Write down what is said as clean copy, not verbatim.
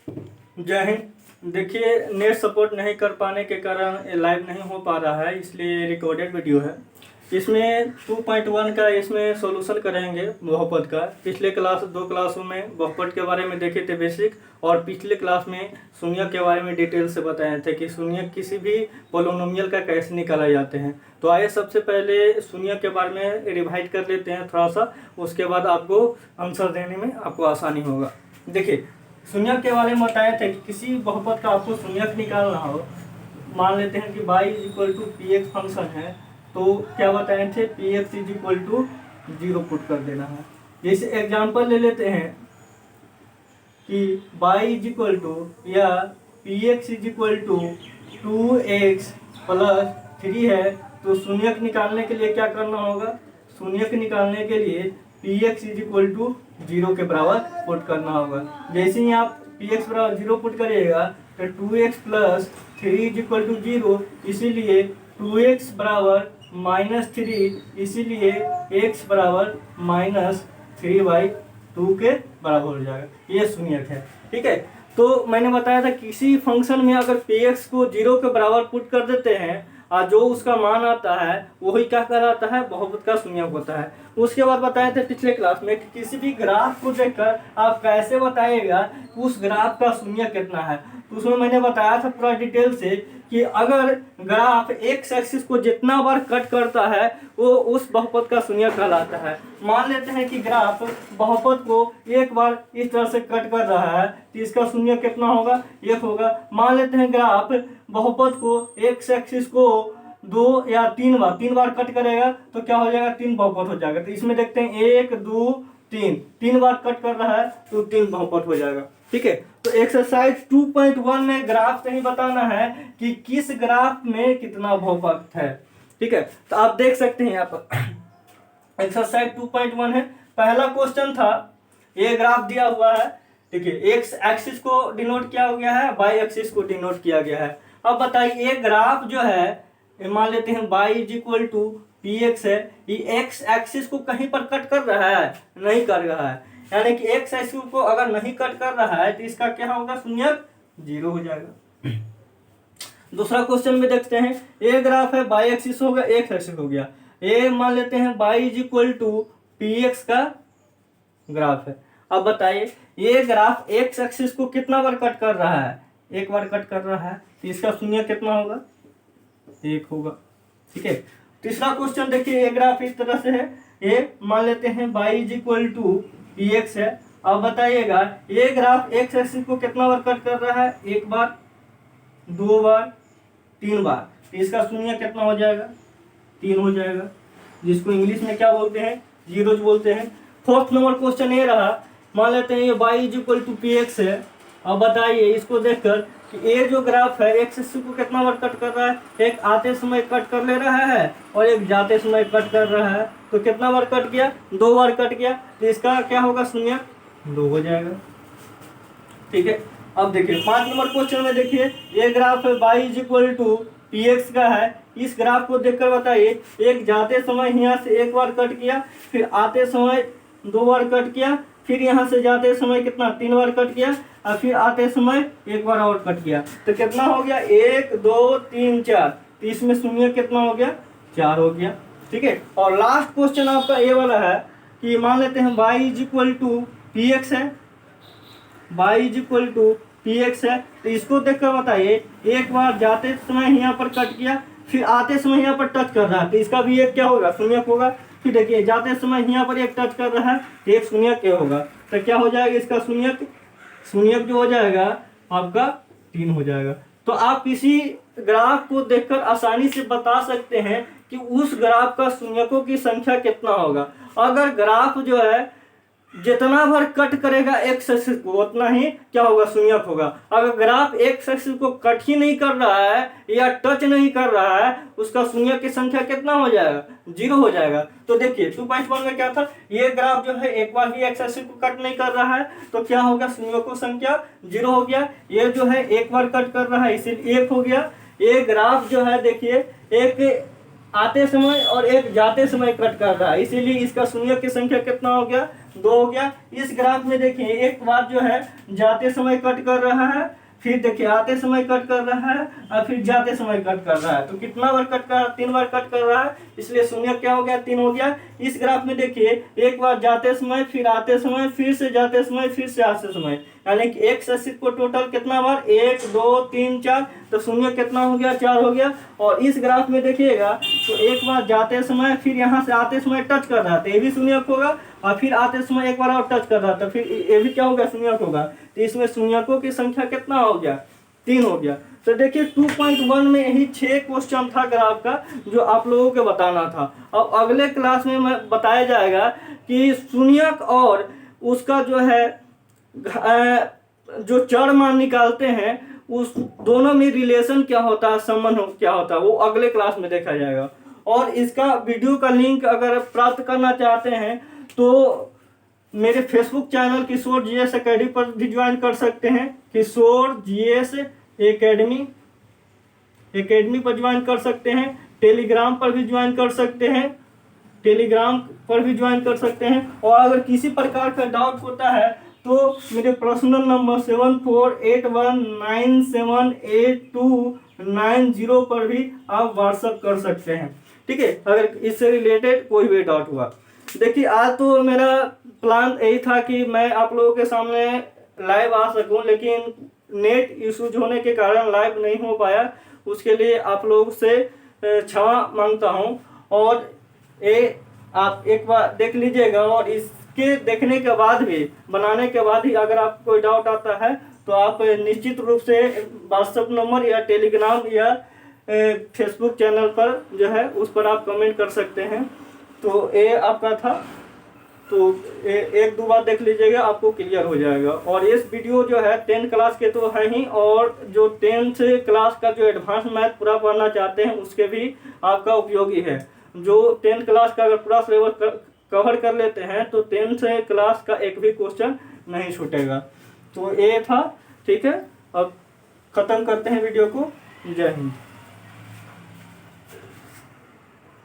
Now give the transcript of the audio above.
जय हिंद। देखिए, net support नहीं कर पाने के कारण ये लाइव नहीं हो पा रहा है, इसलिए रिकॉर्डेड वीडियो है। इसमें 2.1 का इसमें सॉल्यूशन करेंगे बहुपद का। पिछले दो क्लासों में बहुपद के बारे में देखे थे बेसिक, और पिछले क्लास में शून्य के बारे में डिटेल से बताए थे कि शून्य किसी भी पोलिनोमियल का कैसे निकाला जाते हैं। तो आइए सबसे पहले शून्य के बारे में रिवाइज कर लेते हैं थोड़ा सा, उसके बाद आपको आंसर देने में आपको आसानी होगा। देखिए, शून्य के बारे में बताए थे कि किसी बहुपद का आपको शून्यक निकालना हो। मान लेते हैं कि y equal to P x function है, तो क्या बताए थे, p x is equal to 0 put कर देना है। जैसे एग्जांपल ले लेते हैं कि y इज इक्वल टू या p x is equal to 2x plus 3 है, तो शून्यक निकालने के लिए क्या करना होगा, शून्यक निकालने के लिए p x is equal to 0 के बराबर पुट करना होगा। जैसे ही आप पी एक्स बराबर 0 पुट करिएगा तो 2x plus 3 is equal to 0, इसीलिए 2x बराबर -3, इसीलिए x बराबर -3/2 के बराबर हो जाएगा। ये शून्यक है, ठीक है। तो मैंने बताया था किसी फंक्शन में अगर पी एक्स को 0 के बराबर पुट कर देते हैं और जो उसका मान आता है वही क्या कहलाता है, बहुपद का शून्यक होता है। उसके बाद बताए थे पिछले क्लास में कि किसी भी ग्राफ को देखकर आप कैसे बताइएगा उस ग्राफ का शून्यक कितना है। तो उसमें मैंने बताया था पूरा डिटेल से कि अगर ग्राफ एक्स एक्सिस को जितना बार कट करता है वो उस बहुपद का शून्यक कहलाता है। मान लेते हैं कि ग्राफ बहुपद को एक बार इस तरह से कट कर रहा है, तो इसका शून्यक कितना होगा, 1 होगा। मान लेते हैं ग्राफ बहुपद को एक्स एक्सिस को 2 या 3 बार कट करेगा, तो क्या हो जाएगा, 3 बहुपद हो जाएगा। तो इसमें देखते हैं 1 2 3 बार कट कर रहा है तो 3 बहुपद हो जाएगा, ठीक है। तो एक्सरसाइज 2.1 में ग्राफ से ही बताना है कि किस ग्राफ में कितना बहुपद है, ठीक है। तो आप देख सकते हैं यहाँ पर एक्सरसाइज 2.1 है। पहला क्वेश्चन था, ये ग्राफ दिया हुआ है, ठीक है। एक्स एक्सिस को डिनोट किया गया है, वाई एक्सिस को डिनोट किया गया है। अब बताइए ये ग्राफ जो है, मान लेते हैं y is equal to P x है, ये एक्स एक्सिस को कहीं पर कट कर रहा है, नहीं कर रहा है, यानी कि एक्स एक्सिस को अगर नहीं कट कर रहा है तो इसका क्या होगा, शून्यक 0 हो जाएगा। दूसरा क्वेश्चन में देखते हैं, ये ग्राफ है y एक्सिस हो गया, एक्स एक्सिस हो गया। ये मान लेते हैं y is equal to P x का ग्राफ है। अब बताइए ये ग्राफ एक्स एक्सिस को कितना बार कट कर रहा है, 1 बार कट कर रहा है, तो इसका शून्यक कितना होगा, 1 होगा, ठीक है। तीसरा क्वेश्चन देखिए, ये ग्राफ इस तरह से है, ये मान लेते हैं y is equal to P x है। अब बताइएगा ये ग्राफ एक्स एक्सिस को कितना बार कट कर रहा है, 1 बार 2 बार 3 बार, तो इसका शून्यक कितना हो जाएगा, 3 हो जाएगा, जिसको इंग्लिश में क्या बोलते हैं, जीरोज बोलते हैं। फोर्थ नंबर क्वेश्चन ये रहा, मान लेते हैं ये y is equal to P x है। अब बताइए इसको देखकर कि ये जो ग्राफ है एक्स एक्सिस को कितना बार कट कर रहा है, एक आते समय कट कर ले रहा है और एक जाते समय कट कर रहा है, तो कितना बार कट किया, 2 बार कट किया, तो इसका क्या होगा, शून्यक 2 हो जाएगा, ठीक है। अब देखिए 5 नंबर क्वेश्चन में देखिए, ये ग्राफ है y is equal to P x का है। इस ग्राफ को देखकर बताइए, एक जाते समय यहाँ से 1 बार कट किया, फिर आते समय 2 बार कट किया, फिर यहाँ से जाते समय कितना, 3 बार कट किया, और फिर आते समय 1 बार और कट किया, तो कितना हो गया, 1 2 3 4, तो इसमें शून्य कितना हो गया, 4 हो गया, ठीक है। और लास्ट क्वेश्चन आपका ये वाला है कि मान लेते हैं y is equal to P x है, y is equal to P x है, तो इसको देखकर बताइए, 1 बार जाते समय यहाँ पर कट किया, फिर आते समय यहाँ पर टच कर रहा है, तो इसका भी एक क्या होगा, शून्यक होगा। फिर देखिए जाते समय यहाँ पर एक टच कर रहा है, तो एक शून्यक क्या होगा, तो क्या हो जाएगा इसका शून्यक जो हो जाएगा आपका 3 हो जाएगा। तो आप किसी ग्राफ को देखकर आसानी से बता सकते हैं कि उस ग्राफ का शून्यकों की संख्या कितना होगा। अगर ग्राफ जो है जितना बार कट करेगा एक्स एक्सिस को उतना ही क्या होगा, शून्यक होगा। अगर ग्राफ एक्स एक्सिस को कट ही नहीं कर रहा है या टच नहीं कर रहा है, उसका शून्यक की संख्या कितना हो जाएगा, 0 हो जाएगा। तो देखिए 2.1 में क्या था, ये ग्राफ जो है एक बार भी एक्स एक्सिस को कट नहीं कर रहा है, तो क्या होगा, शून्यकों संख्या 0 हो गया। ये जो है 1 बार कट कर रहा है, इसीलिए 1 हो गया। ये ग्राफ जो है देखिए, एक आते समय और एक जाते समय कट कर रहा है, इसीलिए इसका शून्यक की संख्या कितना हो गया, 2 हो गया। इस ग्राफ में देखिए एक बार जो है जाते समय कट कर रहा है, फिर देखिए आते समय कट कर रहा है और फिर जाते समय कट कर रहा है। तो कितना बार कट कर रहा है? 3 बार कट कर रहा है, इसलिए शून्य क्या हो गया? 3 हो गया। इस ग्राफ में देखिए एक बार जाते समय, फिर आते समय, फिर से जाते समय, फिर से आते समय, यानी कि एक्स एक्सिस को टोटल कितना बार? 1 2 3 4, तो शून्य कितना हो गया? 4 हो गया। और इस ग्राफ में देखिएगा तो एक बार जाते समय, फिर यहाँ से आते समय टच कर रहा था, ये भी शून्य होगा, और फिर आते समय एक बार और टच कर रहा था, फिर ये भी क्या होगा? शून्य होगा। तो इसमें शून्यकों की संख्या कितना हो गया? 3 हो गया। तो देखिए 2.1 में यही 6 क्वेश्चन था ग्राफ का जो आप लोगों को बताना था। अब अगले क्लास में बताया जाएगा कि शून्यक और उसका जो है जो चर मान निकालते हैं उस दोनों में रिलेशन क्या होता है, संबंध क्या होता है, वो अगले क्लास में देखा जाएगा। और इसका वीडियो का लिंक अगर प्राप्त करना चाहते हैं तो मेरे फेसबुक चैनल किशोर जीएस एकेडमी पर भी ज्वाइन कर सकते हैं। किशोर जीएस एकेडमी पर ज्वाइन कर सकते हैं। टेलीग्राम पर भी ज्वाइन कर सकते हैं, और अगर किसी प्रकार का डाउट होता है तो मेरे पर्सनल नंबर 7481978290 पर भी आप व्हाट्सअप कर सकते हैं। ठीक है, अगर इससे रिलेटेड कोई भी डाउट हुआ। देखिए आज तो मेरा प्लान यही था कि मैं आप लोगों के सामने लाइव आ सकूं, लेकिन नेट इश्यूज होने के कारण लाइव नहीं हो पाया। उसके लिए आप लोगों से क्षमा मांगता हूं। और ये आप एक बार देख लीजिएगा, और इसके देखने के बाद भी, बनाने के बाद ही अगर आपको कोई डाउट आता है तो आप निश्चित रूप से व्हाट्सएप नंबर या टेलीग्राम या फेसबुक चैनल पर जो है उस पर आप कमेंट कर सकते हैं। तो ये आपका था, तो एक दो बार देख लीजिएगा, आपको क्लियर हो जाएगा। और इस वीडियो जो है 10th क्लास के तो है ही, और जो 10th क्लास का जो एडवांस मैथ पूरा पढ़ना चाहते हैं उसके भी आपका उपयोगी है। जो 10th क्लास का अगर पूरा सिलेबस कवर कर लेते हैं तो 10th क्लास का एक भी क्वेश्चन नहीं छूटेगा। तो ये था, ठीक है। अब खत्म करते हैं वीडियो को। जय हिंद।